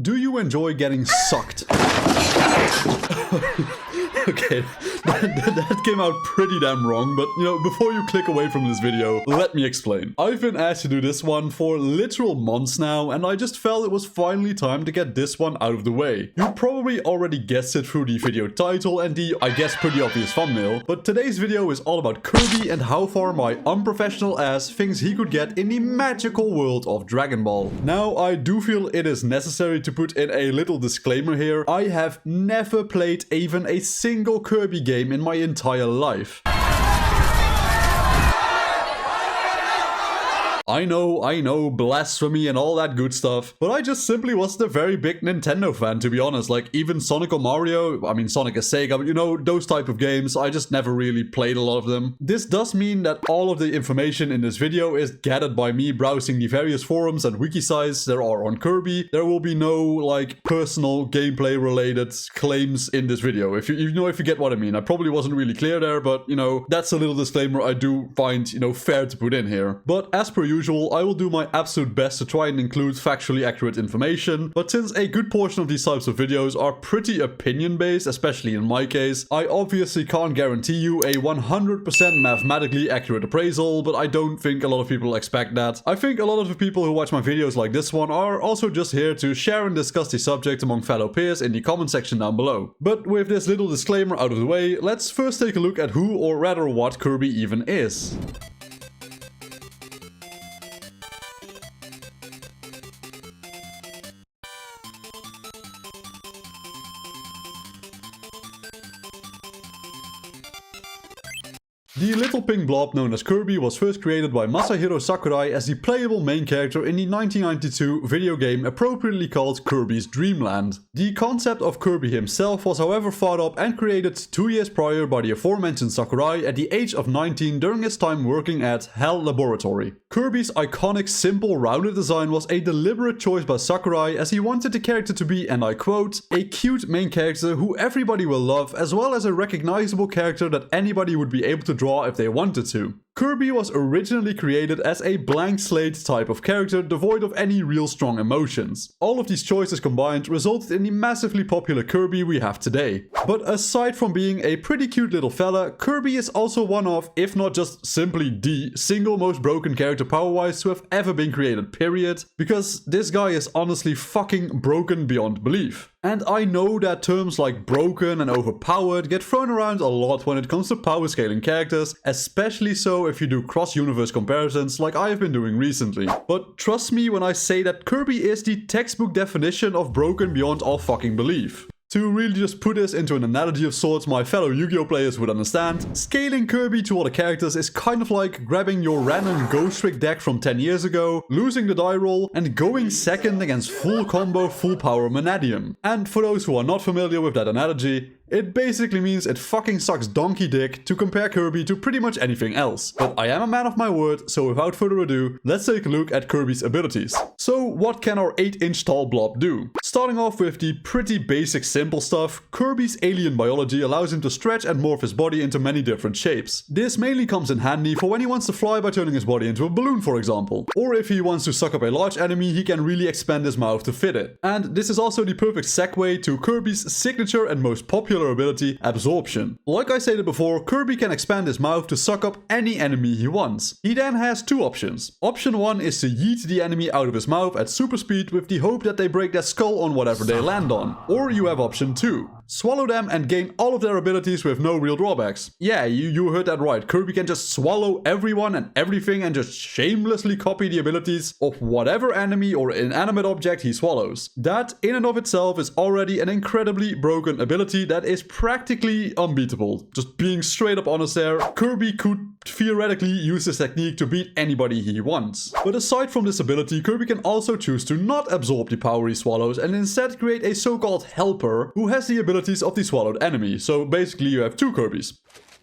Do you enjoy getting sucked? Okay, that came out pretty damn wrong, but you know, before you click away from this video, let me explain. I've been asked to do this one for literal months now, and I just felt it was finally time to get this one out of the way. You probably already guessed it through the video title and the, I guess, pretty obvious thumbnail, but today's video is all about Kirby and how far my unprofessional ass thinks he could get in the magical world of Dragon Ball. Now, I do feel it is necessary to put in a little disclaimer here. I have never played even a single Kirby game in my entire life. I know, blasphemy and all that good stuff, but I just simply wasn't a very big Nintendo fan, to be honest. Like, even Sonic or Mario, I mean, Sonic is Sega, but you know, those type of games, I just never really played a lot of them. This does mean that all of the information in this video is gathered by me browsing the various forums and wiki sites there are on Kirby. There will be no, like, personal gameplay related claims in this video, if you get what I mean. I probably wasn't really clear there, but, you know, that's a little disclaimer I do find, you know, fair to put in here. But as per usual, I will do my absolute best to try and include factually accurate information, but since a good portion of these types of videos are pretty opinion-based, especially in my case, I obviously can't guarantee you a 100% mathematically accurate appraisal, but I don't think a lot of people expect that. I think a lot of the people who watch my videos like this one are also just here to share and discuss the subject among fellow peers in the comment section down below. But with this little disclaimer out of the way, let's first take a look at who, or rather what, Kirby even is. The little pink blob known as Kirby was first created by Masahiro Sakurai as the playable main character in the 1992 video game appropriately called Kirby's Dream Land. The concept of Kirby himself was however thought up and created 2 years prior by the aforementioned Sakurai at the age of 19 during his time working at HAL Laboratory. Kirby's iconic simple rounded design was a deliberate choice by Sakurai as he wanted the character to be, and I quote, a cute main character who everybody will love, as well as a recognizable character that anybody would be able to draw if they wanted to. Kirby was originally created as a blank slate type of character devoid of any real strong emotions. All of these choices combined resulted in the massively popular Kirby we have today. But aside from being a pretty cute little fella, Kirby is also one of, if not just simply the, single most broken character power-wise to have ever been created, period. Because this guy is honestly fucking broken beyond belief. And I know that terms like broken and overpowered get thrown around a lot when it comes to power scaling characters, especially so if you do cross-universe comparisons like I have been doing recently. But trust me when I say that Kirby is the textbook definition of broken beyond all fucking belief. To really just put this into an analogy of sorts my fellow Yu-Gi-Oh players would understand, scaling Kirby to other characters is kind of like grabbing your random Ghost Trick deck from 10 years ago, losing the die roll, and going second against full combo, full power Vanadium. And for those who are not familiar with that analogy, it basically means it fucking sucks donkey dick to compare Kirby to pretty much anything else. But I am a man of my word, so without further ado, let's take a look at Kirby's abilities. So what can our 8-inch tall blob do? Starting off with the pretty basic simple stuff, Kirby's alien biology allows him to stretch and morph his body into many different shapes. This mainly comes in handy for when he wants to fly by turning his body into a balloon, for example. Or if he wants to suck up a large enemy, he can really expand his mouth to fit it. And this is also the perfect segue to Kirby's signature and most popular ability, absorption. Like I stated before, Kirby can expand his mouth to suck up any enemy he wants. He then has two options. Option 1 is to yeet the enemy out of his mouth at super speed with the hope that they break their skull on whatever they land on. Or you have option 2. Swallow them and gain all of their abilities with no real drawbacks. Yeah, you heard that right. Kirby can just swallow everyone and everything and just shamelessly copy the abilities of whatever enemy or inanimate object he swallows. That in and of itself is already an incredibly broken ability that is practically unbeatable. Just being straight up honest there, Kirby could theoretically use this technique to beat anybody he wants. But aside from this ability, Kirby can also choose to not absorb the power he swallows and instead create a so-called helper who has the abilities of the swallowed enemy. So basically you have two Kirbys.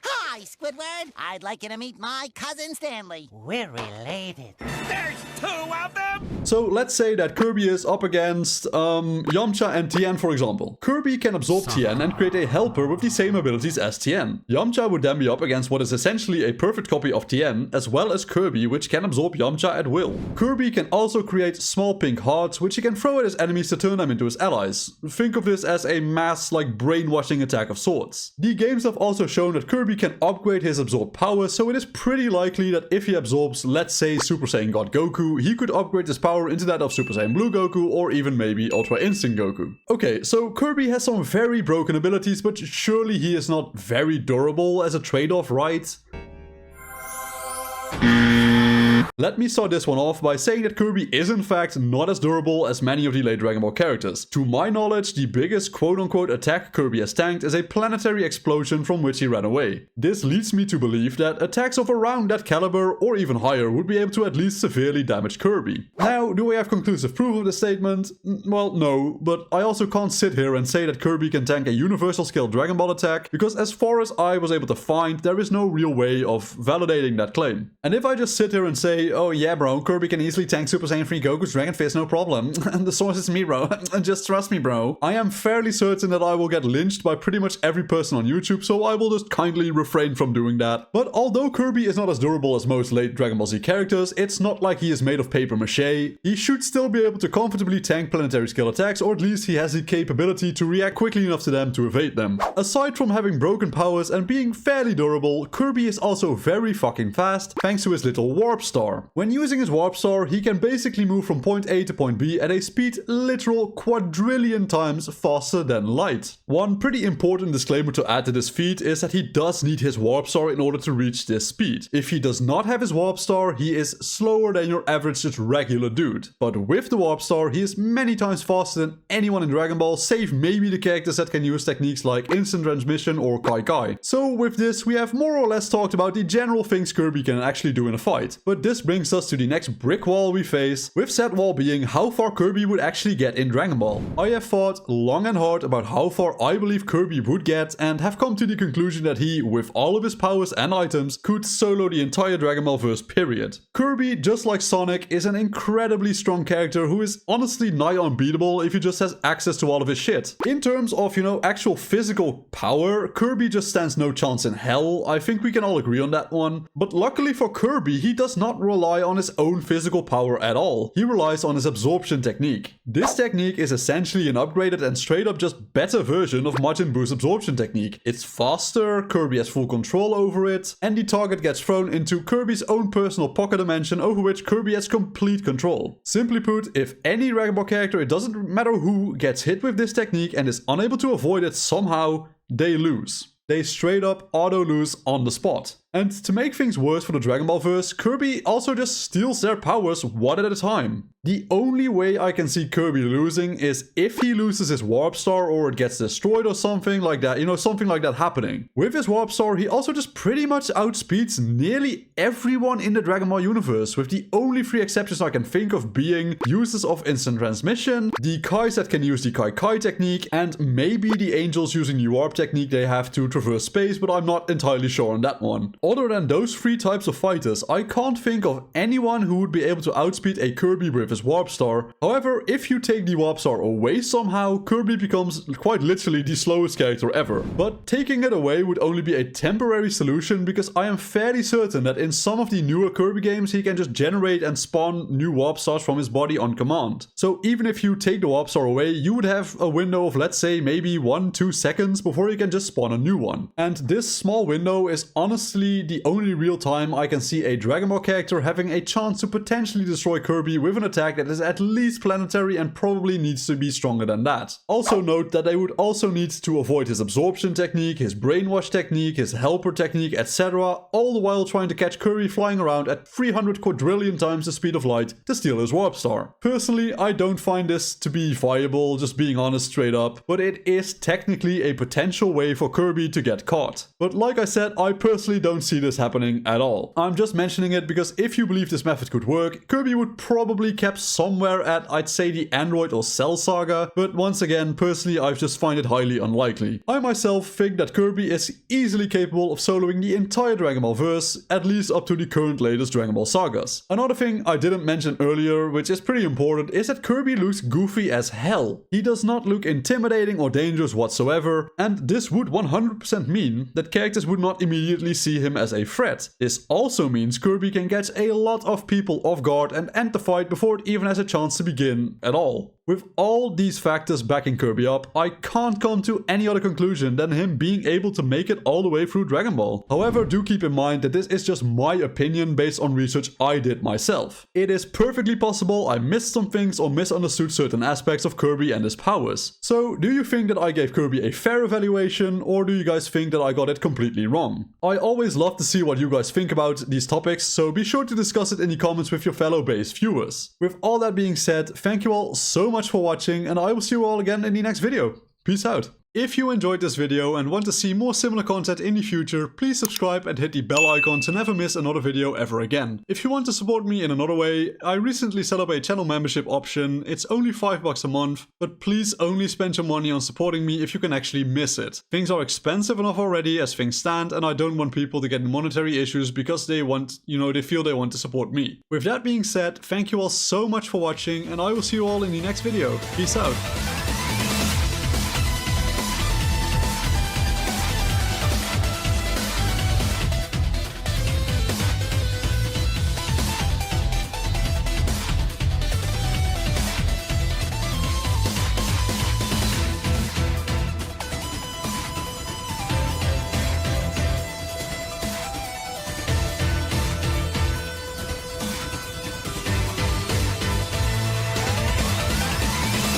Hi, Squidward. I'd like you to meet my cousin Stanley. We're related. There's 2 of them? So let's say that Kirby is up against Yamcha and Tien, for example. Kirby can absorb Tien and create a helper with the same abilities as Tien. Yamcha would then be up against what is essentially a perfect copy of Tien, as well as Kirby, which can absorb Yamcha at will. Kirby can also create small pink hearts, which he can throw at his enemies to turn them into his allies. Think of this as a mass, brainwashing attack of sorts. The games have also shown that Kirby can upgrade his absorbed power, so it is pretty likely that if he absorbs, let's say, Super Saiyan God Goku, he could upgrade his power into that of Super Saiyan Blue Goku, or even maybe Ultra Instinct Goku. Okay, so Kirby has some very broken abilities, but surely he is not very durable as a trade-off, right? Let me start this one off by saying that Kirby is in fact not as durable as many of the late Dragon Ball characters. To my knowledge, the biggest quote-unquote attack Kirby has tanked is a planetary explosion from which he ran away. This leads me to believe that attacks of around that caliber or even higher would be able to at least severely damage Kirby. Now, do I have conclusive proof of this statement? Well, no, but I also can't sit here and say that Kirby can tank a universal scale Dragon Ball attack, because as far as I was able to find, there is no real way of validating that claim. And if I just sit here and say, oh yeah bro, Kirby can easily tank Super Saiyan 3 Goku's Dragon Fist, no problem. And the source is me bro, just trust me bro. I am fairly certain that I will get lynched by pretty much every person on YouTube, so I will just kindly refrain from doing that. But although Kirby is not as durable as most late Dragon Ball Z characters, it's not like he is made of paper mache. He should still be able to comfortably tank planetary scale attacks, or at least he has the capability to react quickly enough to them to evade them. Aside from having broken powers and being fairly durable, Kirby is also very fucking fast thanks to his little warp star. When using his warp star, he can basically move from point A to point B at a speed literal quadrillion times faster than light. One pretty important disclaimer to add to this feat is that he does need his warp star in order to reach this speed. If he does not have his warp star, he is slower than your average just regular dude. But with the warp star, he is many times faster than anyone in Dragon Ball, save maybe the characters that can use techniques like instant transmission or Kai Kai. So with this, we have more or less talked about the general things Kirby can actually do in a fight. But this brings us to the next brick wall we face, with said wall being how far Kirby would actually get in Dragon Ball. I have thought long and hard about how far I believe Kirby would get, and have come to the conclusion that he, with all of his powers and items, could solo the entire Dragon Ball verse period. Kirby, just like Sonic, is an incredibly strong character who is honestly nigh unbeatable if he just has access to all of his shit. In terms of, actual physical power, Kirby just stands no chance in hell. I think we can all agree on that one. But luckily for Kirby, he does not rely on his own physical power at all. He relies on his absorption technique. This technique is essentially an upgraded and straight up just better version of Majin Buu's absorption technique. It's faster, Kirby has full control over it, and the target gets thrown into Kirby's own personal pocket dimension over which Kirby has complete control. Simply put, if any Dragon Ball character, it doesn't matter who, gets hit with this technique and is unable to avoid it somehow, they lose. They straight up auto lose on the spot. And to make things worse for the Dragon Ball verse, Kirby also just steals their powers one at a time. The only way I can see Kirby losing is if he loses his Warp Star or it gets destroyed or something like that, something like that happening. With his Warp Star, he also just pretty much outspeeds nearly everyone in the Dragon Ball universe, with the only 3 exceptions I can think of being users of instant transmission, the Kais that can use the Kai Kai technique, and maybe the Angels using the Warp technique they have to traverse space, but I'm not entirely sure on that one. Other than those 3 types of fighters, I can't think of anyone who would be able to outspeed a Kirby with his Warp Star. However, if you take the Warp Star away somehow, Kirby becomes quite literally the slowest character ever. But taking it away would only be a temporary solution, because I am fairly certain that in some of the newer Kirby games he can just generate and spawn new Warp Stars from his body on command. So even if you take the Warp Star away, you would have a window of, let's say, maybe 1-2 seconds before you can just spawn a new one. And this small window is honestly the only real time I can see a Dragon Ball character having a chance to potentially destroy Kirby with an attack that is at least planetary and probably needs to be stronger than that. Also note that they would also need to avoid his absorption technique, his brainwash technique, his helper technique, etc., all the while trying to catch Kirby flying around at 300 quadrillion times the speed of light to steal his Warp Star. Personally, I don't find this to be viable, just being honest straight up, but it is technically a potential way for Kirby to get caught. But like I said, I personally don't see this happening at all. I'm just mentioning it because if you believe this method could work, Kirby would probably kept somewhere at, I'd say, the Android or Cell saga, but once again, personally, I just find it highly unlikely. I myself think that Kirby is easily capable of soloing the entire Dragon Ball verse, at least up to the current latest Dragon Ball sagas. Another thing I didn't mention earlier, which is pretty important, is that Kirby looks goofy as hell. He does not look intimidating or dangerous whatsoever, and this would 100% mean that characters would not immediately see him as a threat. This also means Kirby can catch a lot of people off guard and end the fight before it even has a chance to begin at all. With all these factors backing Kirby up, I can't come to any other conclusion than him being able to make it all the way through Dragon Ball. However, do keep in mind that this is just my opinion based on research I did myself. It is perfectly possible I missed some things or misunderstood certain aspects of Kirby and his powers. So, do you think that I gave Kirby a fair evaluation, or do you guys think that I got it completely wrong? I always love to see what you guys think about these topics, so be sure to discuss it in the comments with your fellow base viewers. With all that being said, thank you all so much for watching, and I will see you all again in the next video. Peace out. If you enjoyed this video and want to see more similar content in the future, please subscribe and hit the bell icon to never miss another video ever again. If you want to support me in another way, I recently set up a channel membership option. It's only $5 a month, but please only spend your money on supporting me if you can actually miss it. Things are expensive enough already as things stand, and I don't want people to get monetary issues because they want, they feel they want to support me. With that being said, thank you all so much for watching, and I will see you all in the next video. Peace out.